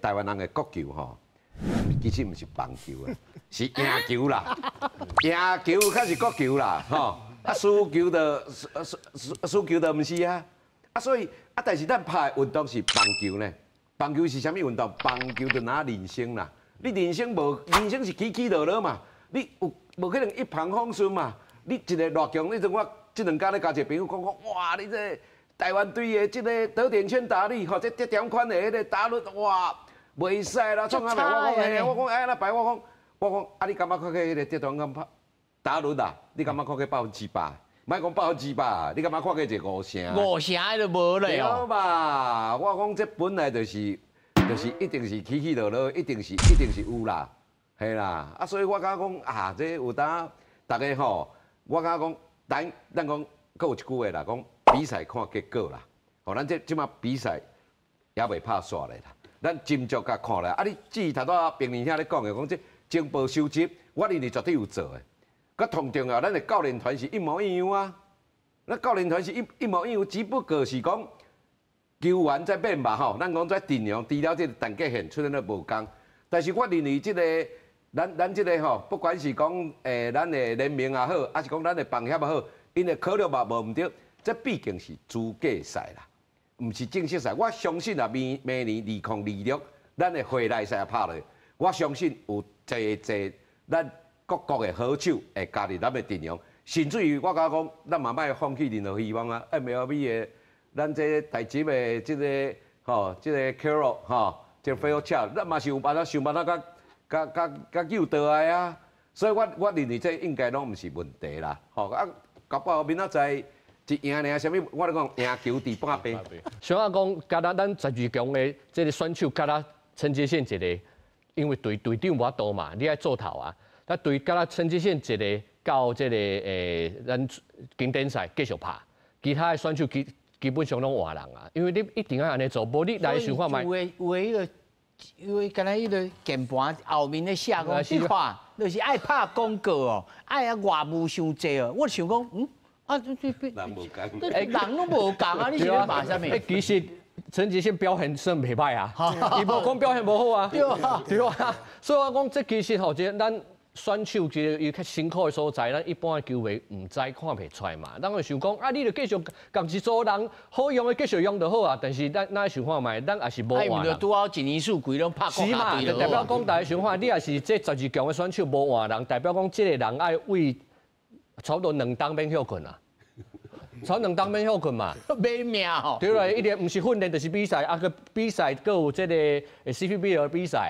台湾人的国球吼，其实唔是棒球啊，是赢球啦，赢球才是国球啦，吼。啊，输球就唔是啊。啊，所以啊，但是咱拍的运动是棒球呢。棒球是啥物运动？棒球就拿人生啦。你人生是起起落落嘛。你无可能一帆风顺嘛。你一个偌强，你像我这两家咧交一个朋友讲，哇，你这台湾队的这个得点圈打率，吼，这得点款的迄个打率，哇，袂使啦，创啊来，我讲哎那摆我讲啊，你感觉看起迄个得点杆打率啊？你感觉看起100%？莫讲100%，你感觉看起一5成？5成都无了哦。对吧？我讲这本来就是一定是起起落落，一定是有啦，系啦。啊，所以我感觉讲啊，这有当大家吼，我感觉讲咱讲，搁有一句话啦，讲比赛看结果啦。吼，咱即马比赛也袂拍煞咧啦。咱斟酌甲看咧。啊，你至于头拄平年兄咧讲的，讲这情报收集，我认为绝对有做的。佮同重要，咱的教练团是一模一样啊。咱教练团是一模一样，只不过是讲球员在变吧吼。咱讲在阵容，除了这个陈杰宪出现了无共，但是我认为这个咱这个吼，不管是讲咱的联盟也好，还是讲咱的棒协也好，因的考虑嘛无毋对，这毕竟是资格赛啦，毋是正式赛。我相信啊，明年2026咱的回来赛拍落，我相信有侪咱各国的好手会加入咱的阵容，甚至于我讲咱嘛莫放弃任何希望啊。MLB 的咱这台籍的这个吼，这个 Carroll 吼，这个 Phil Chao， 咱嘛是有办法想办法甲救倒来啊。所以我认为这应该拢毋是问题啦。吼啊，搞不好明仔载一赢俩，啥物我咧讲赢球伫半边。想要讲，加咱12强的这个选手，加咱陈杰宪一个，因为队长无法度嘛，你爱做头啊。那对，甲咱陈杰宪一个到这个咱经典赛继续拍，其他的选手基本上拢换人啊，因为你一定要安尼做，无你来想看卖。有诶，敢若迄个键盘后面咧写讲，你看，就是爱拍广告哦，爱啊外务伤济哦。我想讲，人无共，人拢无共啊，你是咧骂啥物？其实陈杰宪表现算袂歹啊，伊无讲表现无好啊，对啊，所以我讲这其实吼，即咱。选手其实伊较辛苦的所在，咱一般的球迷唔知看袂出来嘛。咱会想讲啊，你就继续共一组人好用的继续用就好啊。但是咱想看卖，咱也是无换人。就拄好一年数规拢拍国家队代表讲大家想看，你也是这12强的选手无换人，代表讲这个人爱为差不多2当免休困啊。差2当免休困嘛。没命哦。对啦，一点唔是训练就是比赛，啊个比赛，佮有这个 CPBL 比赛。